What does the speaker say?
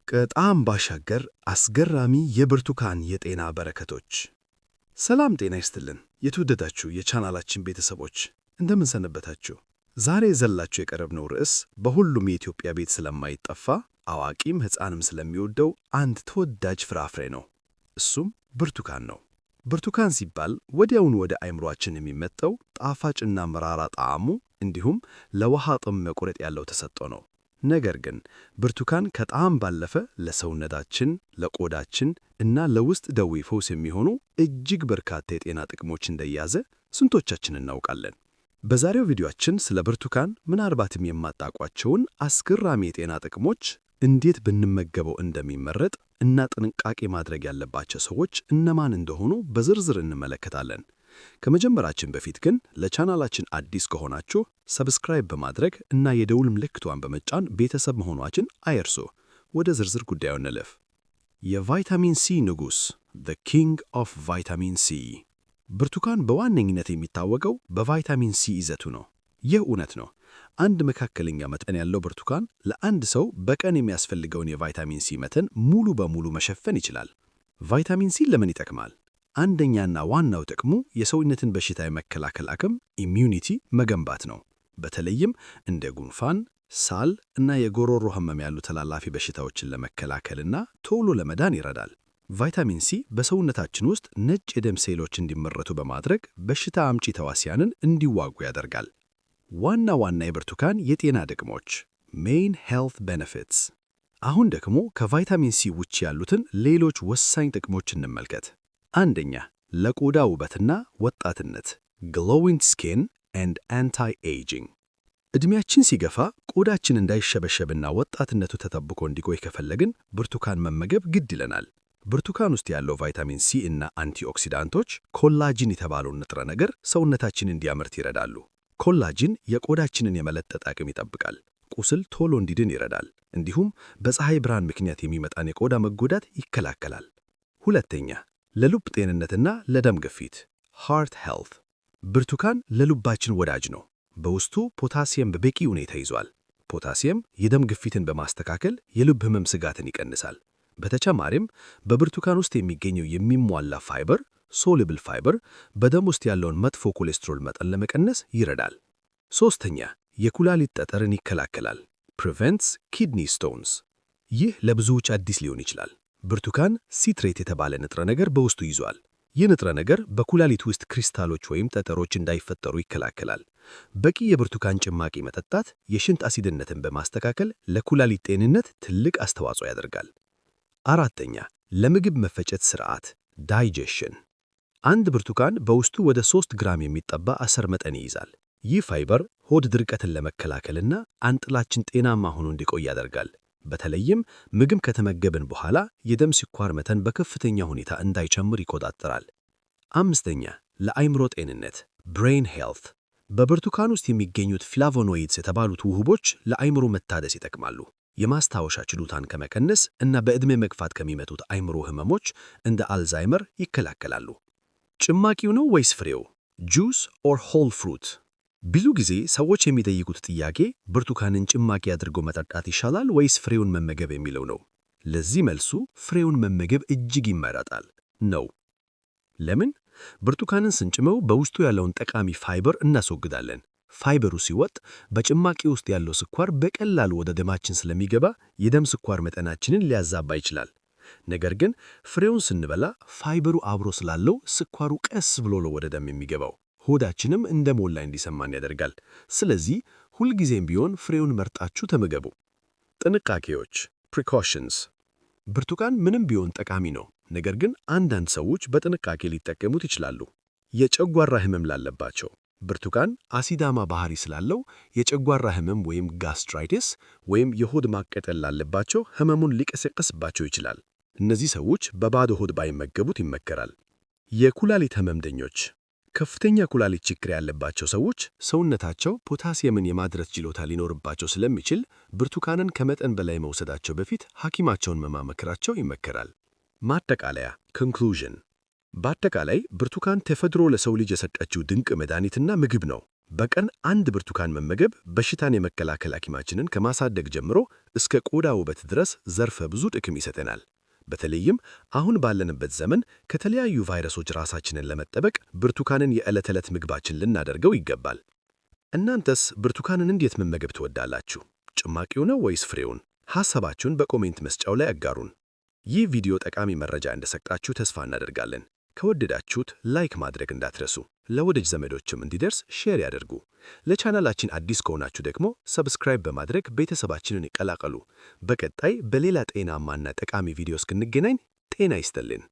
ከጣዕም ባሻገር አስገራሚ የብርቱካን የጤና በረከቶች። ሰላም ጤና ይስጥልን የተወደዳችሁ የቻናላችን ቤተሰቦች እንደምን ሰነበታችሁ? ዛሬ ዘላችሁ የቀረብነው ርዕስ በሁሉም የኢትዮጵያ ቤት ስለማይጠፋ አዋቂም ሕፃንም ስለሚወደው አንድ ተወዳጅ ፍራፍሬ ነው። እሱም ብርቱካን ነው። ብርቱካን ሲባል ወዲያውኑ ወደ አእምሮአችን የሚመጣው ጣፋጭና መራራ ጣዕሙ እንዲሁም ለውሃ ጥም መቁረጥ ያለው ተሰጥኦ ነው። ነገር ግን ብርቱካን ከጣዕም ባለፈ ለሰውነታችን፣ ለቆዳችን እና ለውስጥ ደዌ ፈውስ የሚሆኑ እጅግ በርካታ የጤና ጥቅሞች እንደያዘ ስንቶቻችን እናውቃለን? በዛሬው ቪዲዮአችን ስለ ብርቱካን ምናልባትም የማታውቋቸውን አስገራሚ የጤና ጥቅሞች፣ እንዴት ብንመገበው እንደሚመረጥ እና ጥንቃቄ ማድረግ ያለባቸው ሰዎች እነማን እንደሆኑ በዝርዝር እንመለከታለን። ከመጀመራችን በፊት ግን ለቻናላችን አዲስ ከሆናችሁ ሰብስክራይብ በማድረግ እና የደውል ምልክቷን በመጫን ቤተሰብ መሆናችን አይርሱ። ወደ ዝርዝር ጉዳዩ እንለፍ። የቫይታሚን ሲ ንጉሥ the king of vitamin C። ብርቱካን በዋነኝነት የሚታወቀው በቫይታሚን ሲ ይዘቱ ነው። ይህ እውነት ነው። አንድ መካከለኛ መጠን ያለው ብርቱካን ለአንድ ሰው በቀን የሚያስፈልገውን የቫይታሚን ሲ መጠን ሙሉ በሙሉ መሸፈን ይችላል። ቫይታሚን ሲ ለምን ይጠቅማል? አንደኛና ዋናው ጥቅሙ የሰውነትን በሽታ የመከላከል አቅም ኢሚዩኒቲ መገንባት ነው። በተለይም እንደ ጉንፋን፣ ሳል እና የጉሮሮ ህመም ያሉ ተላላፊ በሽታዎችን ለመከላከልና ቶሎ ለመዳን ይረዳል። ቫይታሚን ሲ በሰውነታችን ውስጥ ነጭ የደም ሴሎች እንዲመረቱ በማድረግ በሽታ አምጪ ተዋሲያንን እንዲዋጉ ያደርጋል። ዋና ዋና የብርቱካን የጤና ጥቅሞች ሜይን ሄልት ቤኔፊትስ። አሁን ደግሞ ከቫይታሚን ሲ ውጭ ያሉትን ሌሎች ወሳኝ ጥቅሞች እንመልከት። አንደኛ፣ ለቆዳ ውበትና ወጣትነት ግሎዊንግ ስኪን ኤንድ አንታይ ኤጂንግ። ዕድሜያችን ሲገፋ ቆዳችን እንዳይሸበሸብና ወጣትነቱ ተጠብቆ እንዲቆይ ከፈለግን ብርቱካን መመገብ ግድ ይለናል። ብርቱካን ውስጥ ያለው ቫይታሚን ሲ እና አንቲኦክሲዳንቶች ኮላጂን የተባለውን ንጥረ ነገር ሰውነታችን እንዲያመርት ይረዳሉ። ኮላጂን የቆዳችንን የመለጠጥ አቅም ይጠብቃል፣ ቁስል ቶሎ እንዲድን ይረዳል፣ እንዲሁም በፀሐይ ብርሃን ምክንያት የሚመጣን የቆዳ መጎዳት ይከላከላል። ሁለተኛ፣ ለልብ ጤንነትና ለደም ግፊት ሃርት ሄልት። ብርቱካን ለልባችን ወዳጅ ነው። በውስጡ ፖታሲየም በበቂ ሁኔታ ይዟል። ፖታሲየም የደም ግፊትን በማስተካከል የልብ ህመም ስጋትን ይቀንሳል። በተጨማሪም በብርቱካን ውስጥ የሚገኘው የሚሟላ ፋይበር ሶሉብል ፋይበር በደም ውስጥ ያለውን መጥፎ ኮሌስትሮል መጠን ለመቀነስ ይረዳል። ሶስተኛ፣ የኩላሊት ጠጠርን ይከላከላል ፕሪቨንትስ ኪድኒ ስቶንስ። ይህ ለብዙዎች አዲስ ሊሆን ይችላል። ብርቱካን ሲትሬት የተባለ ንጥረ ነገር በውስጡ ይዟል። ይህ ንጥረ ነገር በኩላሊት ውስጥ ክሪስታሎች ወይም ጠጠሮች እንዳይፈጠሩ ይከላከላል። በቂ የብርቱካን ጭማቂ መጠጣት የሽንት አሲድነትን በማስተካከል ለኩላሊት ጤንነት ትልቅ አስተዋጽኦ ያደርጋል። አራተኛ፣ ለምግብ መፈጨት ሥርዓት ዳይጀሽን። አንድ ብርቱካን በውስጡ ወደ 3 ግራም የሚጠባ አሰር መጠን ይይዛል። ይህ ፋይበር ሆድ ድርቀትን ለመከላከልና አንጥላችን ጤናማ ሆኖ እንዲቆይ ያደርጋል። በተለይም ምግብ ከተመገብን በኋላ የደም ስኳር መጠን በከፍተኛ ሁኔታ እንዳይጨምር ይቆጣጠራል። አምስተኛ፣ ለአእምሮ ጤንነት ብሬን ሄልት። በብርቱካን ውስጥ የሚገኙት ፍላቮኖይድስ የተባሉት ውህቦች ለአእምሮ መታደስ ይጠቅማሉ። የማስታወሻ ችሎታን ከመቀነስ እና በዕድሜ መግፋት ከሚመጡት አእምሮ ህመሞች እንደ አልዛይመር ይከላከላሉ። ጭማቂው ነው ወይስ ፍሬው? ጁስ ኦር ሆል ፍሩት? ብዙ ጊዜ ሰዎች የሚጠይቁት ጥያቄ ብርቱካንን ጭማቂ አድርጎ መጠጣት ይሻላል ወይስ ፍሬውን መመገብ የሚለው ነው። ለዚህ መልሱ ፍሬውን መመገብ እጅግ ይመረጣል ነው። ለምን? ብርቱካንን ስንጭመው በውስጡ ያለውን ጠቃሚ ፋይበር እናስወግዳለን። ፋይበሩ ሲወጥ በጭማቂ ውስጥ ያለው ስኳር በቀላሉ ወደ ደማችን ስለሚገባ የደም ስኳር መጠናችንን ሊያዛባ ይችላል። ነገር ግን ፍሬውን ስንበላ ፋይበሩ አብሮ ስላለው ስኳሩ ቀስ ብሎ ነው ወደ ደም የሚገባው። ሆዳችንም እንደ ሞላ እንዲሰማን ያደርጋል። ስለዚህ ሁልጊዜም ቢሆን ፍሬውን መርጣችሁ ተመገቡ። ጥንቃቄዎች ፕሪኮሽንስ። ብርቱካን ምንም ቢሆን ጠቃሚ ነው፣ ነገር ግን አንዳንድ ሰዎች በጥንቃቄ ሊጠቀሙት ይችላሉ። የጨጓራ ህመም ላለባቸው ብርቱካን አሲዳማ ባህሪ ስላለው የጨጓራ ህመም ወይም ጋስትራይቲስ ወይም የሆድ ማቃጠል ላለባቸው ህመሙን ሊቀሰቅስባቸው ይችላል። እነዚህ ሰዎች በባዶ ሆድ ባይመገቡት ይመከራል። የኩላሊት ህመምተኞች ከፍተኛ ኩላሊት ችግር ያለባቸው ሰዎች ሰውነታቸው ፖታሲየምን የማድረት ችሎታ ሊኖርባቸው ስለሚችል ብርቱካንን ከመጠን በላይ መውሰዳቸው በፊት ሐኪማቸውን መማከራቸው ይመከራል። ማጠቃለያ ኮንክሉዥን። በአጠቃላይ ብርቱካን ተፈጥሮ ለሰው ልጅ የሰጠችው ድንቅ መድኃኒትና ምግብ ነው። በቀን አንድ ብርቱካን መመገብ በሽታን የመከላከል አቅማችንን ከማሳደግ ጀምሮ እስከ ቆዳ ውበት ድረስ ዘርፈ ብዙ ጥቅም ይሰጠናል። በተለይም አሁን ባለንበት ዘመን ከተለያዩ ቫይረሶች ራሳችንን ለመጠበቅ ብርቱካንን የዕለት ተዕለት ምግባችን ልናደርገው ይገባል። እናንተስ ብርቱካንን እንዴት መመገብ ትወዳላችሁ? ጭማቂው ነው ወይስ ፍሬውን? ሐሳባችሁን በኮሜንት መስጫው ላይ አጋሩን። ይህ ቪዲዮ ጠቃሚ መረጃ እንደሰጣችሁ ተስፋ እናደርጋለን። ከወደዳችሁት ላይክ ማድረግ እንዳትረሱ። ለወዳጅ ዘመዶችም እንዲደርስ ሼር ያደርጉ። ለቻናላችን አዲስ ከሆናችሁ ደግሞ ሰብስክራይብ በማድረግ ቤተሰባችንን ይቀላቀሉ። በቀጣይ በሌላ ጤናማና ጠቃሚ ቪዲዮ እስክንገናኝ ጤና ይስጥልን።